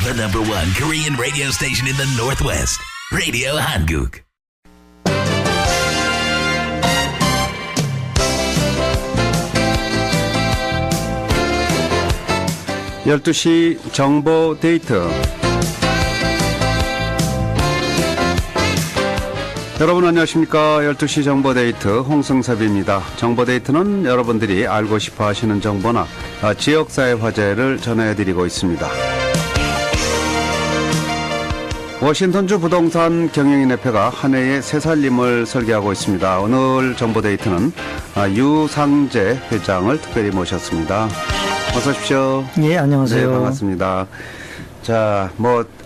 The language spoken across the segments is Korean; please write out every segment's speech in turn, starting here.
The number one Korean radio station in the Northwest. Radio Hanguk. (12시) 정보 데이트. 여러분 안녕하십니까. 12시 정보데이트 홍승섭입니다. 정보데이트는 여러분들이 알고 싶어 하시는 정보나 지역사회 화제를 전해드리고 있습니다. 워싱턴주 부동산 경영인협회가 한 해의 새 살림을 설계하고 있습니다. 오늘 정보데이트는 유상재 회장을 특별히 모셨습니다. 어서 오십시오. 예, 안녕하세요. 네, 반갑습니다. 자,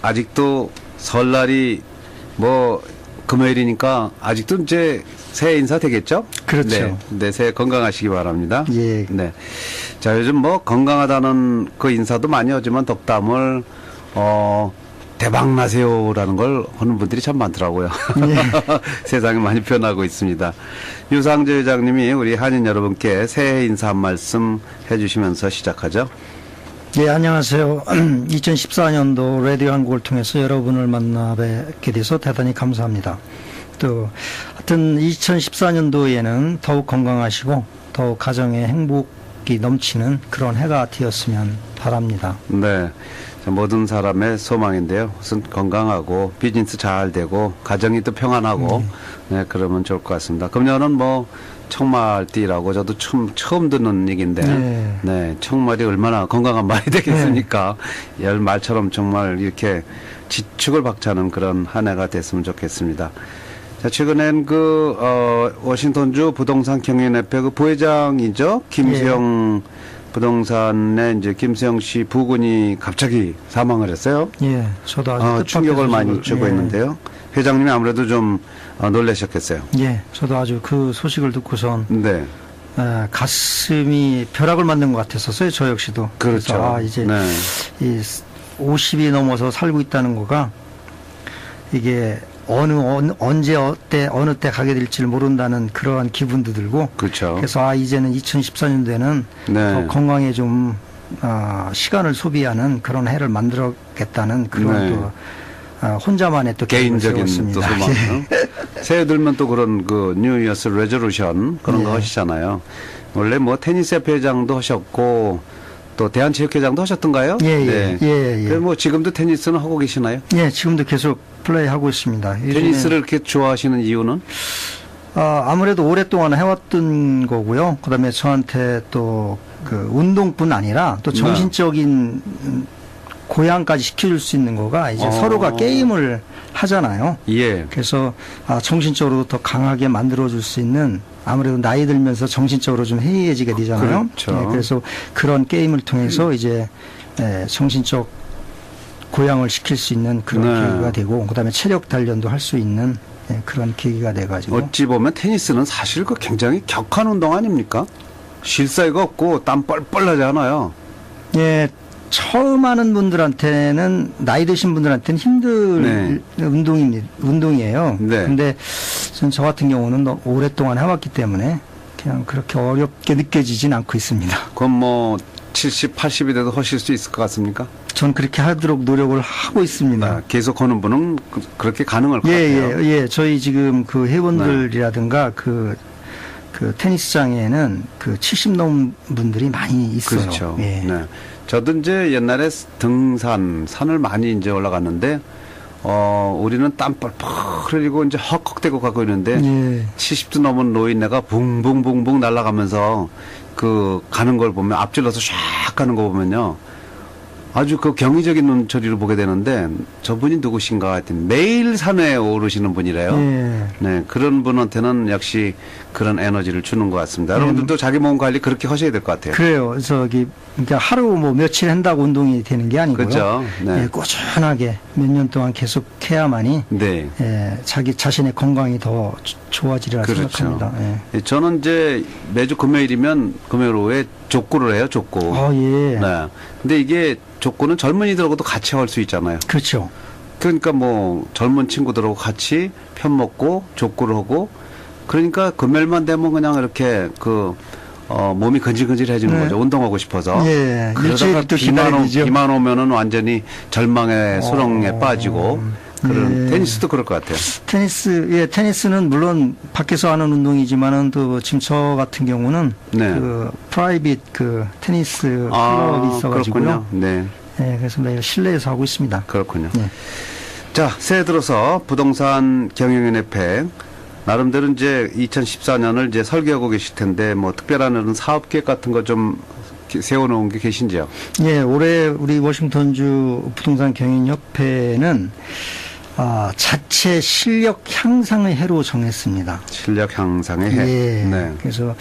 아직도 설날이 금요일이니까 아직도 이제 새해 인사 되겠죠? 그렇죠. 네, 새해 건강하시기 바랍니다. 예. 네. 자, 요즘 건강하다는 그 인사도 많이 하지만 덕담을, 대박나세요라는 걸 하는 분들이 참 많더라고요. 예. 세상이 많이 변하고 있습니다. 유상재 회장님이 우리 한인 여러분께 새해 인사 한 말씀 해주시면서 시작하죠. 예, 안녕하세요. 2014년도 라디오 한국을 통해서 여러분을 만나 뵙게 돼서 대단히 감사합니다. 또 하여튼 2014년도에는 더욱 건강하시고 더욱 가정에 행복이 넘치는 그런 해가 되었으면 바랍니다. 네. 모든 사람의 소망인데요. 우선 건강하고 비즈니스 잘 되고 가정이 또 평안하고 네, 그러면 좋을 것 같습니다. 금년은 청말띠라고 저도 처음 듣는 얘기인데 네, 청말이 얼마나 건강한 말이 되겠습니까? 네. 말처럼 정말 이렇게 지축을 박차는 그런 한 해가 됐으면 좋겠습니다. 자, 최근엔 워싱턴주 부동산 경영협회 부회장이죠. 김수영 부동산의 이제 김수영 씨 부군이 갑자기 사망을 했어요. 예, 저도 아주 충격을 많이 주고 있는데요. 회장님이 아무래도 좀 놀라셨겠어요. 예, 저도 아주 그 소식을 듣고선 네. 가슴이 벼락을 맞는 것 같았었어요. 저 역시도. 그렇죠. 이제 네. 이 50이 넘어서 살고 있다는 거가 이게 언제 어느 때 가게 될지를 모른다는 그러한 기분도 들고. 그렇죠. 그래서 이제는 2014년도에는 네. 더 건강에 좀 시간을 소비하는 그런 해를 만들어겠다는 그런 또 혼자만의 또 개인적인 또 소망. 새해 들면 또 그런 뉴 이어스 레저루션 그런 거 하시잖아요. 원래 테니스 협회 회장도 하셨고 또 대한체육회장도 하셨던가요? 예. 지금도 테니스는 하고 계시나요? 예, 지금도 계속 플레이하고 있습니다. 테니스를 이렇게 좋아하시는 이유는? 아무래도 오랫동안 해왔던 거고요. 그다음에 저한테 또 운동뿐 아니라 또 정신적인 고양까지 시켜줄 수 있는 거가 이제 서로가 게임을 하잖아요. 예. 그래서 정신적으로 더 강하게 만들어줄 수 있는 아무래도 나이 들면서 정신적으로 좀 해이해지게 되잖아요. 그렇죠. 네, 그래서 그런 게임을 통해서 이제 정신적 고양을 시킬 수 있는 그런 계기가 되고 그다음에 체력 단련도 할 수 있는 그런 계기가 돼가지고. 어찌 보면 테니스는 사실 굉장히 격한 운동 아닙니까? 쉴 사이가 없고 땀 뻘뻘 나지 않아요. 예. 처음 하는 분들한테는 나이 드신 분들한테는 힘든 운동이에요. 네. 근데 저 같은 경우는 오랫동안 해왔기 때문에 그냥 그렇게 어렵게 느껴지진 않고 있습니다. 그럼 70, 80이 돼도 하실 수 있을 것 같습니까? 전 그렇게 하도록 노력을 하고 있습니다. 계속 하는 분은 그렇게 가능할 것 같아요. 예. 저희 지금 회원들이라든가 그 테니스장에는 70 넘은 분들이 많이 있어요. 그렇죠. 예. 네. 저도 이제 옛날에 산을 많이 이제 올라갔는데, 우리는 땀 뻘뻘 흘리고 이제 헉헉대고 가고 있는데, 70도 넘은 노인네가 붕붕붕붕 날아가면서 가는 걸 보면, 앞질러서 샥 가는 거 보면요. 아주 경이적인 눈초리로 보게 되는데 저분이 누구신가 하여튼 매일 산에 오르시는 분이래요. 네, 그런 분한테는 역시 그런 에너지를 주는 것 같습니다. 여러분들도 자기 몸 관리 그렇게 하셔야 될 것 같아요. 그래요. 그래서 그러니까 하루 며칠 한다고 운동이 되는 게 아니고요. 그렇죠. 네. 꾸준하게 몇 년 동안 계속 해야만이 자기 자신의 건강이 더 좋아지리라 생각합니다. 저는 이제 매주 금요일 오후에 족구를 해요. 족구. 예. 네. 근데 이게 족구는 젊은이들하고도 같이 할 수 있잖아요. 그렇죠. 그러니까 젊은 친구들하고 같이 편 먹고 족구를 하고 그러니까 금요일만 되면 그냥 이렇게 몸이 근질근질해지는 거죠. 운동하고 싶어서. 예, 그러다가 일주일도 기다리죠. 비만 오면은 완전히 절망의 수렁에 빠지고 그런 테니스도 그럴 것 같아요. 테니스는 물론 밖에서 하는 운동이지만은 또 지금 저 같은 경우는 네. 그 프라이빗 그 테니스 클럽이 있어가지고요. 그렇군요. 네. 네, 그래서 매일 실내에서 하고 있습니다. 그렇군요. 네. 자, 새해 들어서 부동산 경영인협회 나름대로 이제 2014년을 이제 설계하고 계실 텐데 뭐 특별한 이런 사업 계획 같은 거 좀 세워놓은 게 계신지요? 예, 올해 우리 워싱턴주 부동산 경영협회는 자체 실력 향상의 해로 정했습니다. 실력 향상의 해. 예. 네. 그래서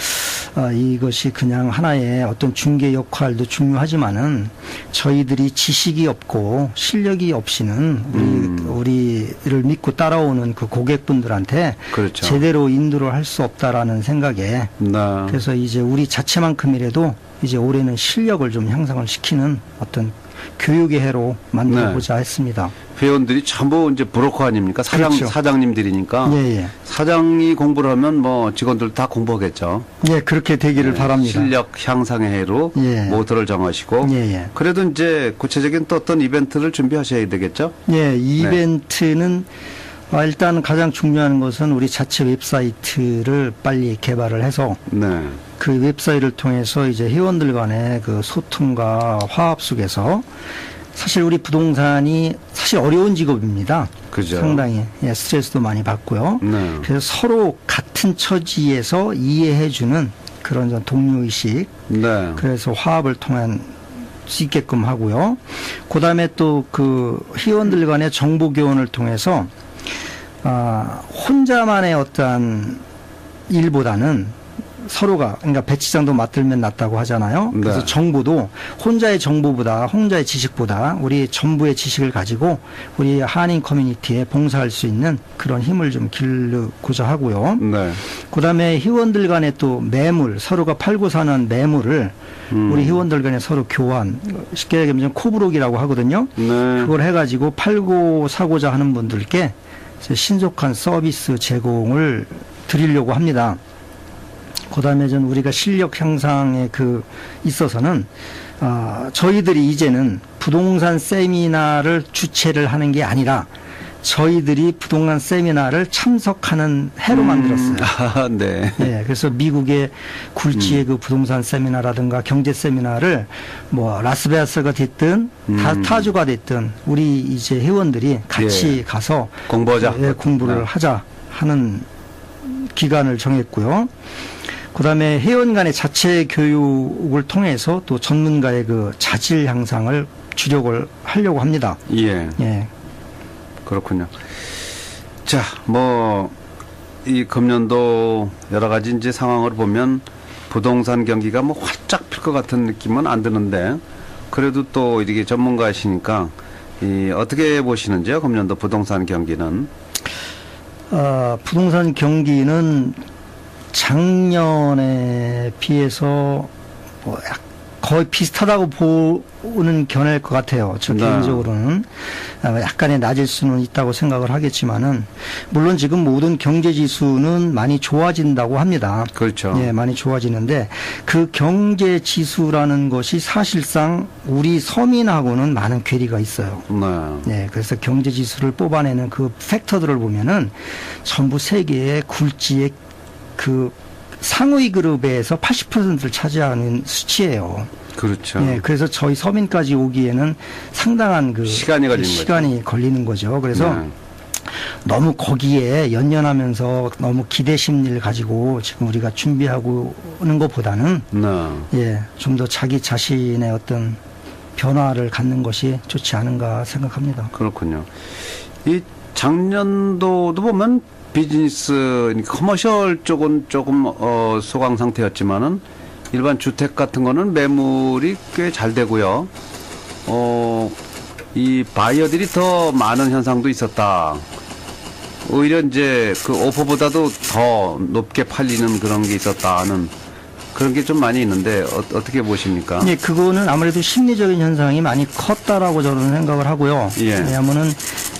이것이 그냥 하나의 어떤 중개 역할도 중요하지만은 저희들이 지식이 없고 실력이 없이는 우리를 믿고 따라오는 그 고객분들한테 그렇죠. 제대로 인도를 할 수 없다라는 생각에 네. 그래서 이제 우리 자체만큼이라도 이제 올해는 실력을 좀 향상을 시키는 어떤 교육의 해로 만들어보자 했습니다. 회원들이 전부 이제 브로커 아닙니까? 그렇죠. 사장님들이니까. 예, 예. 사장이 공부를 하면 뭐 직원들 다 공부하겠죠. 예, 그렇게 되기를 바랍니다. 실력 향상의 해로 예. 모토를 정하시고. 예, 예. 그래도 이제 구체적인 또 어떤 이벤트를 준비하셔야 되겠죠? 예, 이벤트는 일단 가장 중요한 것은 우리 자체 웹사이트를 빨리 개발을 해서 네. 그 웹사이트를 통해서 이제 회원들 간의 그 소통과 화합 속에서 사실 우리 부동산이 사실 어려운 직업입니다. 그죠. 상당히 스트레스도 많이 받고요. 네. 그래서 서로 같은 처지에서 이해해주는 그런 동료의식. 네. 그래서 화합을 통한 수 있게끔 하고요. 그 다음에 또 그 회원들 간의 정보 교환을 통해서 혼자만의 어떠한 일보다는 서로가 그러니까 배치장도 맞들면 낫다고 하잖아요. 그래서 네. 정보도 혼자의 정보보다 혼자의 지식보다 우리 전부의 지식을 가지고 우리 한인 커뮤니티에 봉사할 수 있는 그런 힘을 좀 기르고자 하고요. 네. 그다음에 회원들 간에 또 매물 서로가 팔고 사는 매물을 우리 회원들 간에 서로 교환 쉽게 얘기하면 코브록이라고 하거든요. 네. 그걸 해가지고 팔고 사고자 하는 분들께 신속한 서비스 제공을 드리려고 합니다. 그다음에 전 우리가 실력 향상에 있어서는 저희들이 이제는 부동산 세미나를 주최를 하는 게 아니라 저희들이 부동산 세미나를 참석하는 해로 만들었어요. 네. 네, 그래서 미국의 굴지의 그 부동산 세미나라든가 경제 세미나를 뭐 라스베가스가 됐든 타주가 됐든 우리 이제 회원들이 같이 가서 공부하자. 공부를 네. 하자 하는 기간을 정했고요. 그다음에 회원 간의 자체 교육을 통해서 또 전문가의 그 자질 향상을 주력을 하려고 합니다. 예. 예. 그렇군요. 자, 이 금년도 여러 가지 이제 상황을 보면 부동산 경기가 활짝 필 것 같은 느낌은 안 드는데 그래도 또 이렇게 전문가이시니까 어떻게 보시는지요? 금년도 부동산 경기는? 부동산 경기는 작년에 비해서 거의 비슷하다고 보는 견해일 것 같아요. 저 개인적으로는 약간의 낮을 수는 있다고 생각을 하겠지만은 물론 지금 모든 경제 지수는 많이 좋아진다고 합니다. 그렇죠. 예, 많이 좋아지는데 그 경제 지수라는 것이 사실상 우리 서민하고는 많은 괴리가 있어요. 네. 네, 그래서 경제 지수를 뽑아내는 그 팩터들을 보면은 전부 세계의 굴지의 그 상위 그룹에서 80%를 차지하는 수치예요. 그렇죠. 네, 그래서 저희 서민까지 오기에는 상당한 시간이 걸리는 거죠. 그래서 네. 너무 거기에 연연하면서 너무 기대 심리를 가지고 지금 우리가 준비하고는 것보다는 네. 좀 더 자기 자신의 어떤 변화를 갖는 것이 좋지 않은가 생각합니다. 그렇군요. 이 작년도도 보면 비즈니스, 커머셜 쪽은 조금 소강 상태였지만은 일반 주택 같은 거는 매물이 꽤 잘 되고요. 이 바이어들이 더 많은 현상도 있었다. 오히려 이제 그 오퍼보다도 더 높게 팔리는 그런 게 있었다는 그런 게 좀 많이 있는데 어떻게 보십니까? 네, 그거는 아무래도 심리적인 현상이 많이 컸다라고 저는 생각을 하고요. 예. 왜냐하면은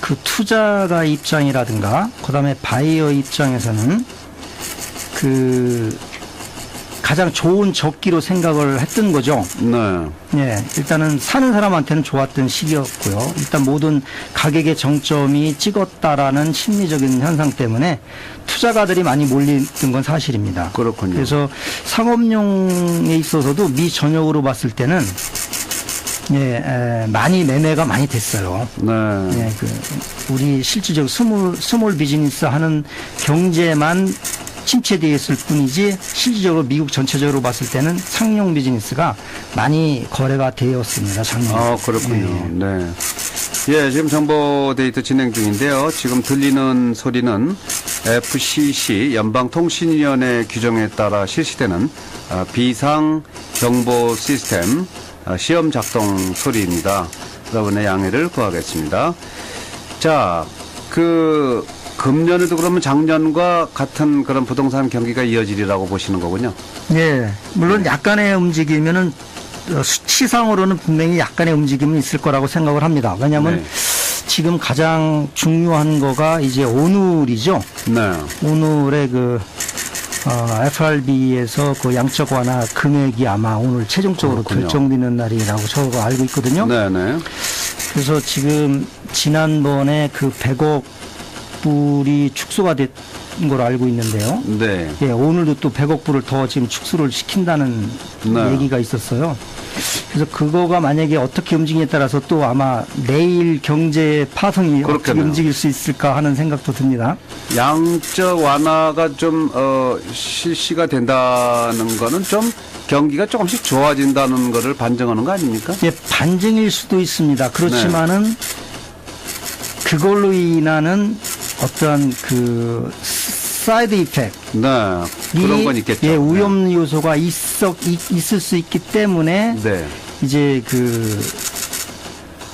그 투자가 입장이라든가 그다음에 바이어 입장에서는 그 가장 좋은 적기로 생각을 했던 거죠. 네. 예, 일단은 사는 사람한테는 좋았던 시기였고요. 일단 모든 가격의 정점이 찍었다라는 심리적인 현상 때문에 투자가들이 많이 몰리던 건 사실입니다. 그렇군요. 그래서 상업용에 있어서도 미 전역으로 봤을 때는 많이 매매가 많이 됐어요. 네. 예, 우리 실질적 스몰 비즈니스 하는 경제만 침체되어 있을 뿐이지 실질적으로 미국 전체적으로 봤을 때는 상용 비즈니스가 많이 거래가 되었습니다. 작년에. 아, 그렇군요. 네. 예, 지금 정보 데이터 진행 중인데요. 지금 들리는 소리는 FCC 연방통신위원회 규정에 따라 실시되는 비상 경보 시스템 시험 작동 소리입니다. 여러분의 양해를 구하겠습니다. 자, 금년에도 그러면 작년과 같은 그런 부동산 경기가 이어지리라고 보시는 거군요. 예, 물론 약간의 움직이면은 수치상으로는 분명히 약간의 움직임은 있을 거라고 생각을 합니다. 왜냐하면 네. 지금 가장 중요한 거가 이제 오늘이죠. 네. 오늘의 FRB에서 그 양적 완화 금액이 아마 오늘 최종적으로 그렇군요. 결정되는 날이라고 저가 알고 있거든요. 네네. 그래서 지금 지난번에 그 100억 불이 축소가 된 걸로 알고 있는데요. 네. 예, 오늘도 또 100억 불을 더 지금 축소를 시킨다는 네. 얘기가 있었어요. 그래서 그거가 만약에 어떻게 움직이냐에 따라서 또 아마 내일 경제 파동이 어떻게 그렇겠네요. 움직일 수 있을까 하는 생각도 듭니다. 양적 완화가 좀 실시가 된다는 거는 좀 경기가 조금씩 좋아진다는 거를 반증하는 거 아닙니까? 예, 반증일 수도 있습니다. 그렇지만은 그걸로 인하는 어떠한 그 사이드 이펙트 네. 그런 건 있겠죠. 예, 위험 요소가 있을 수 있기 때문에 네. 이제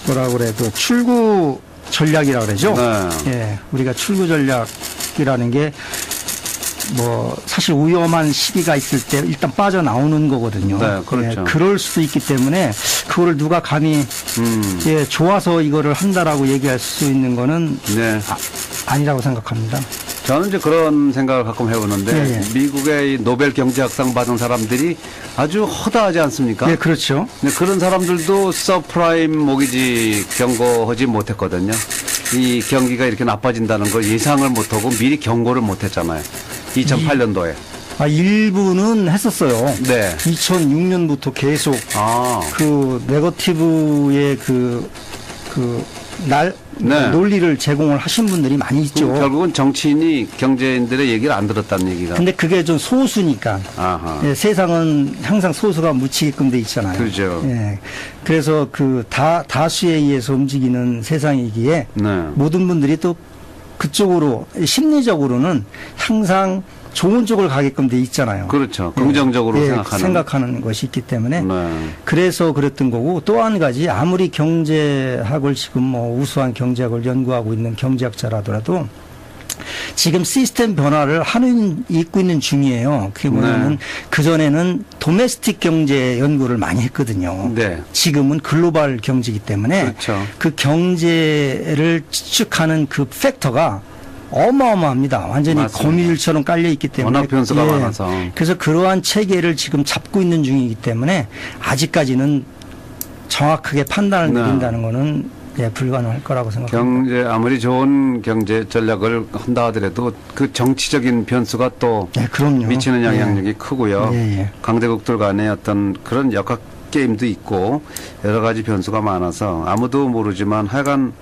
뭐라 그래도 출구 전략이라고 그러죠. 네. 예, 우리가 출구 전략이라는 게 사실 위험한 시기가 있을 때 일단 빠져나오는 거거든요. 네, 그렇죠. 예, 그럴 수도 있기 때문에 그거를 누가 감히 예, 좋아서 이거를 한다라고 얘기할 수 있는 거는 네. 아니라고 생각합니다. 저는 이제 그런 생각을 가끔 해보는데 예, 예. 미국의 노벨 경제학상 받은 사람들이 아주 허다하지 않습니까? 네, 그렇죠. 네, 그런 사람들도 서프라임 모기지 경고하지 못했거든요. 이 경기가 이렇게 나빠진다는 걸 예상을 못하고 미리 경고를 못했잖아요. 2008년도에. 일부는 했었어요. 네. 2006년부터 계속 그 네거티브의 네. 논리를 제공을 하신 분들이 많이 있죠. 결국은 정치인이 경제인들의 얘기를 안 들었다는 얘기가. 근데 그게 좀 소수니까. 아하. 예, 세상은 항상 소수가 묻히게끔 돼 있잖아요. 그렇죠. 예. 그래서 다수에 의해서 움직이는 세상이기에 네. 모든 분들이 또 그쪽으로 심리적으로는 항상 좋은 쪽을 가게끔 돼 있잖아요. 그렇죠. 긍정적으로 생각하는 것이 있기 때문에 네. 그래서 그랬던 거고 또 한 가지 아무리 경제학을 지금 우수한 경제학을 연구하고 있는 경제학자라더라도 지금 시스템 변화를 있고 있는 중이에요. 그게 뭐냐면 그전에는 도메스틱 경제 연구를 많이 했거든요. 네. 지금은 글로벌 경제이기 때문에 그렇죠. 그 경제를 추측하는 그 팩터가 어마어마합니다. 완전히 맞습니다. 거미줄처럼 깔려 있기 때문에 워낙 변수가 많아서. 그래서 그러한 체계를 지금 잡고 있는 중이기 때문에 아직까지는 정확하게 판단을 네. 내린다는 거는 불가능할 거라고 생각합니다. 아무리 좋은 경제 전략을 한다 하더라도 그 정치적인 변수가 또 그럼요. 미치는 영향력이 크고요. 예. 강대국들 간의 어떤 그런 역학 게임도 있고 여러 가지 변수가 많아서 아무도 모르지만 하여간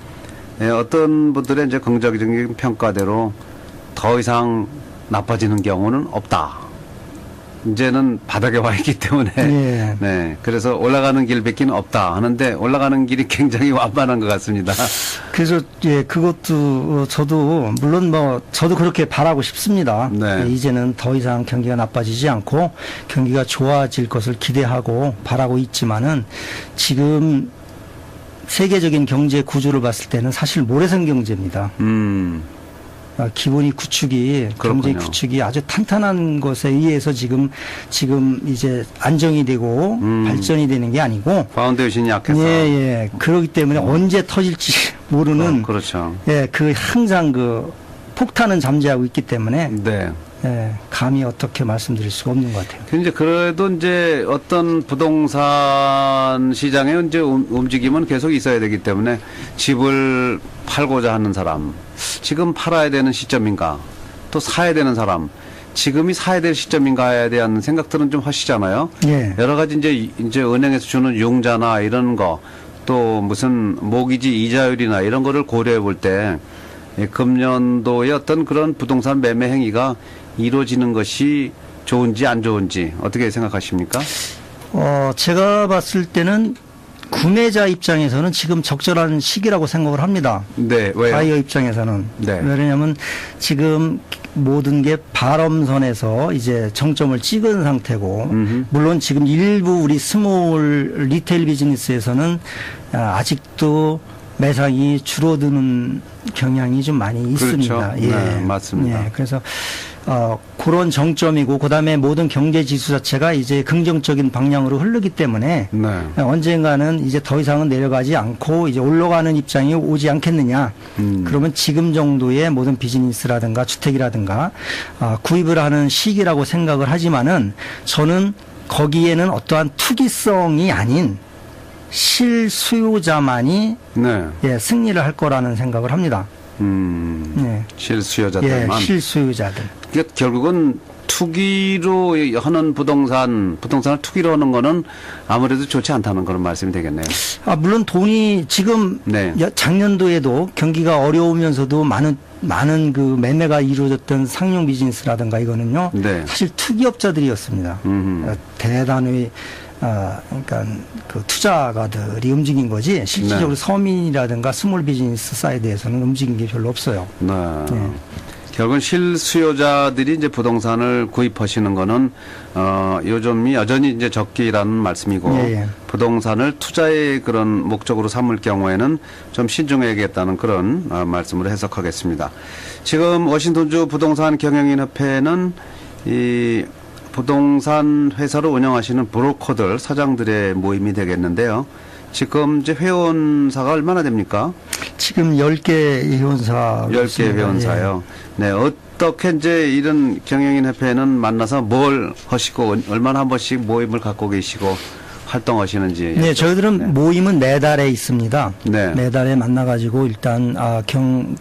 어떤 분들의 이제 긍정적인 평가대로 더 이상 나빠지는 경우는 없다. 이제는 바닥에 와 있기 때문에 예. 네, 그래서 올라가는 길밖에는 없다 하는데 올라가는 길이 굉장히 완만한 것 같습니다. 그래서 그것도 저도 물론 저도 그렇게 바라고 싶습니다. 네. 이제는 더 이상 경기가 나빠지지 않고 경기가 좋아질 것을 기대하고 바라고 있지만은 지금 세계적인 경제 구조를 봤을 때는 사실 모래성 경제입니다. 기본이 구축이 경제 구축이 아주 탄탄한 것에 의해서 지금 이제 안정이 되고 발전이 되는 게 아니고 파운데이션이 약해서 예. 그렇기 때문에 언제 터질지 모르는 그렇죠. 예, 항상 폭탄은 잠재하고 있기 때문에 네. 감히 어떻게 말씀드릴 수가 없는 것 같아요. 이제 그래도 이제 어떤 부동산 시장의 이제 움직임은 계속 있어야 되기 때문에 집을 팔고자 하는 사람, 지금 팔아야 되는 시점인가, 또 사야 되는 사람, 지금이 사야 될 시점인가에 대한 생각들은 좀 하시잖아요. 예. 여러 가지 이제 은행에서 주는 융자나 이런 거, 또 무슨 모기지 이자율이나 이런 거를 고려해 볼 때 금년도의 어떤 그런 부동산 매매 행위가 이루어지는 것이 좋은지 안 좋은지 어떻게 생각하십니까? 제가 봤을 때는 구매자 입장에서는 지금 적절한 시기라고 생각을 합니다. 네, 왜요? 바이어 입장에서는. 네. 왜냐하면 지금 모든 게 발엄선에서 이제 정점을 찍은 상태고, 물론 지금 일부 우리 스몰 리테일 비즈니스에서는 아직도 매상이 줄어드는 경향이 좀 많이 있습니다. 그렇죠. 예. 네, 맞습니다. 예. 그래서 그런 정점이고 그다음에 모든 경제 지수 자체가 이제 긍정적인 방향으로 흐르기 때문에 네. 언젠가는 이제 더 이상은 내려가지 않고 이제 올라가는 입장이 오지 않겠느냐. 그러면 지금 정도의 모든 비즈니스라든가 주택이라든가 구입을 하는 시기라고 생각을 하지만은 저는 거기에는 어떠한 투기성이 아닌 실수요자만이 네. 예, 승리를 할 거라는 생각을 합니다. 예. 실수요자들만. 예, 실수요자들. 그러니까 결국은 투기로 하는 부동산을 투기로 하는 거는 아무래도 좋지 않다는 그런 말씀이 되겠네요. 물론 돈이 지금 네. 작년도에도 경기가 어려우면서도 많은 그 매매가 이루어졌던 상용 비즈니스라든가 이거는요. 네. 사실 투기업자들이었습니다. 대단히 그러니까 그 투자가들이 움직인 거지 실질적으로 네. 서민이라든가 스몰 비즈니스 사이드에서는 움직인 게 별로 없어요. 네. 네. 결국은 실수요자들이 이제 부동산을 구입하시는 거는 요즘이 여전히 이제 적기라는 말씀이고 예, 예. 부동산을 투자의 그런 목적으로 삼을 경우에는 좀 신중해야겠다는 그런 말씀으로 해석하겠습니다. 지금 워싱턴주 부동산 경영인 협회는 이 부동산 회사를 운영하시는 브로커들 사장들의 모임이 되겠는데요. 지금 이제 회원사가 얼마나 됩니까? 지금 10개 회원사. 10개 회원사요. 네, 어떻게 이제 이런 경영인 협회는 만나서 뭘 하시고 얼마나 한 번씩 모임을 갖고 계시고 활동하시는지. 네, 저희들은 네. 모임은 매달에 있습니다. 네. 매달에 만나가지고 일단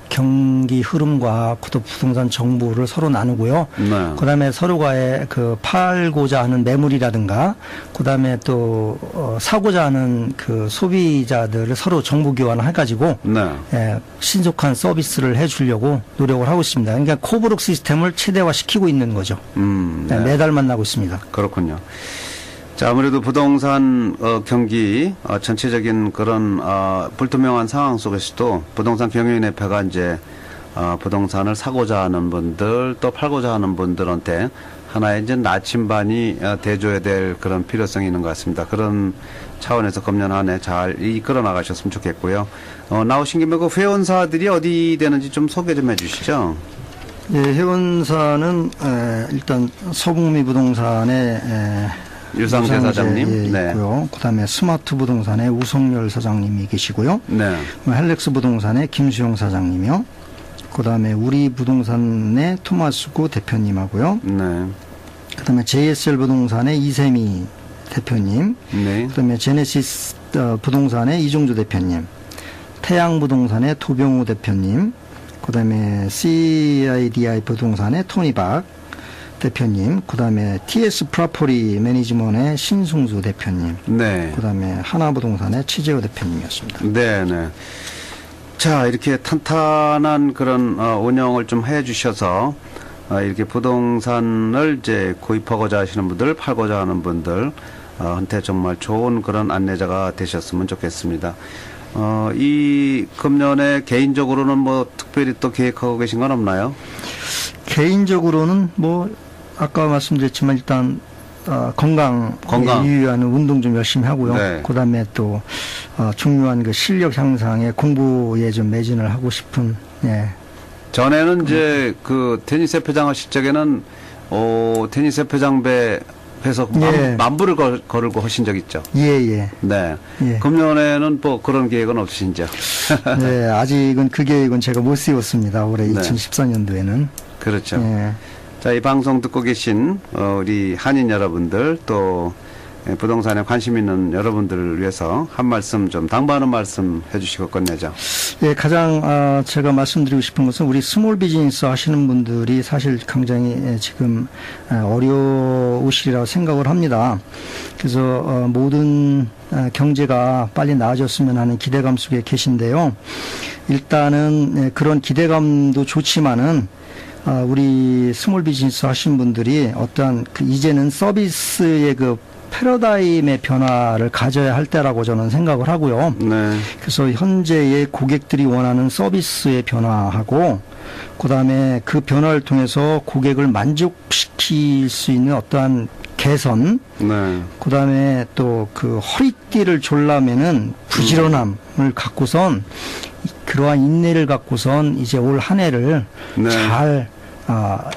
경기 흐름과 또 부동산 정보를 서로 나누고요. 네. 그다음에 서로가의 그 팔고자 하는 매물이라든가, 그다음에 또 사고자 하는 그 소비자들을 서로 정보 교환을 해가지고 네. 신속한 서비스를 해주려고 노력을 하고 있습니다. 그러니까 코브룩 시스템을 최대화시키고 있는 거죠. 네. 매달 만나고 있습니다. 그렇군요. 자, 아무래도 부동산 경기 전체적인 그런 불투명한 상황 속에서도 부동산 경영인협회가 이제 부동산을 사고자 하는 분들 또 팔고자 하는 분들한테 하나의 이제 나침반이 돼줘야 될 그런 필요성이 있는 것 같습니다. 그런 차원에서 금년 한 해 잘 이끌어 나가셨으면 좋겠고요. 나오신 김에 그 회원사들이 어디 되는지 좀 소개 좀 해주시죠. 예, 회원사는 일단 서북미 부동산의 유상재 사장님, 네. 있고요. 그다음에 스마트 부동산의 우성열 사장님이 계시고요. 네. 헬렉스 부동산의 김수영 사장님이요. 그다음에 우리 부동산의 토마스구 대표님하고요. 네. 그다음에 JSL 부동산의 이세미 대표님. 네. 그다음에 제네시스 부동산의 이종주 대표님. 태양 부동산의 도병우 대표님. 그다음에 CIDI 부동산의 토니박 대표님, 그다음에 TS 프라포리 매니지먼의 신승수 대표님, 네. 그다음에 하나부동산의 최재호 대표님이었습니다. 네, 네. 자, 이렇게 탄탄한 그런 운영을 좀 해주셔서 이렇게 부동산을 이제 구입하고자 하시는 분들, 팔고자 하는 분들 한테 정말 좋은 그런 안내자가 되셨으면 좋겠습니다. 이 금년에 개인적으로는 뭐 특별히 또 계획하고 계신 건 없나요? 개인적으로는 뭐 아까 말씀드렸지만 일단 건강 유의하는 운동 좀 열심히 하고요. 네. 그다음에 또 중요한 그 실력 향상에 공부에 좀 매진을 하고 싶은. 예. 전에는 이제 그 테니스 협회장 하실 적에는 테니스 협회장배 해서 예. 만부를 걸고 하신 적 있죠. 예. 네. 예. 금년에는 뭐 그런 계획은 없으신지요? 네, 아직은 그 계획은 제가 못 세웠습니다. 올해 네. 2014년도에는. 그렇죠. 예. 자, 이 방송 듣고 계신 우리 한인 여러분들 또 부동산에 관심 있는 여러분들을 위해서 한 말씀 좀 당부하는 말씀 해주시고 끝내죠. 예, 가장 제가 말씀드리고 싶은 것은 우리 스몰 비즈니스 하시는 분들이 사실 굉장히 지금 어려우시리라고 생각을 합니다. 그래서 모든 경제가 빨리 나아졌으면 하는 기대감 속에 계신데요. 일단은 그런 기대감도 좋지만은 우리 스몰 비즈니스 하시는 분들이 어떠한 이제는 서비스의 패러다임의 변화를 가져야 할 때라고 저는 생각을 하고요. 네. 그래서 현재의 고객들이 원하는 서비스의 변화하고 그다음에 그 변화를 통해서 고객을 만족시킬 수 있는 어떠한 개선, 네. 그다음에 또 그 허리띠를 졸라매는 부지런함을 갖고선 그러한 인내를 갖고선 이제 올 한 해를 네. 잘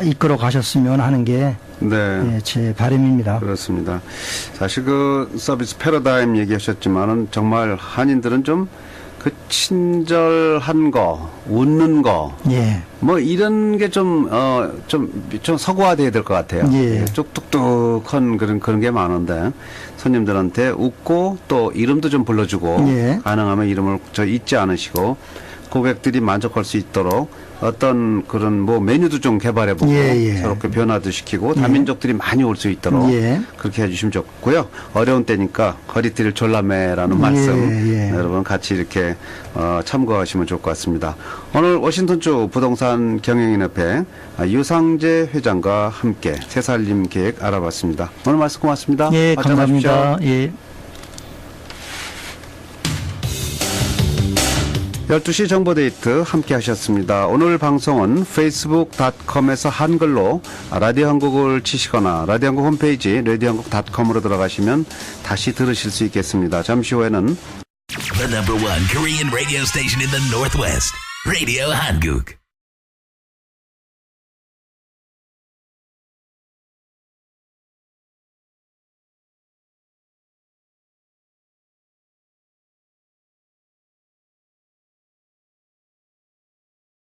이끌어 가셨으면 하는 게 네. 제 바람입니다. 그렇습니다. 사실 그 서비스 패러다임 얘기하셨지만은 정말 한인들은 좀 그 친절한 거, 웃는 거, 예. 뭐 이런 게 좀 서구화돼야 될 것 같아요. 예. 뚝뚝뚝한 그런 게 많은데 손님들한테 웃고 또 이름도 좀 불러주고 예. 가능하면 이름을 잊지 않으시고 고객들이 만족할 수 있도록 어떤 그런 메뉴도 좀 개발해보고 예. 새롭게 변화도 시키고 다민족들이 많이 올 수 있도록 예. 그렇게 해주시면 좋고요. 어려운 때니까 허리띠를 졸라매라는 말씀 예. 여러분 같이 이렇게 참고하시면 좋을 것 같습니다. 오늘 워싱턴주 부동산 경영인협회 유상재 회장과 함께 새살림 계획 알아봤습니다. 오늘 말씀 고맙습니다. 예, 발전하십시오. 감사합니다. 예. 12시 정보데이트 함께 하셨습니다. 오늘 방송은 facebook.com에서 한글로 라디오 한국을 치시거나 라디오 한국 홈페이지 radiohankook.com으로 들어가시면 다시 들으실 수 있겠습니다. 잠시 후에는 The #1 Korean radio station in the Northwest, Radio Hanguk.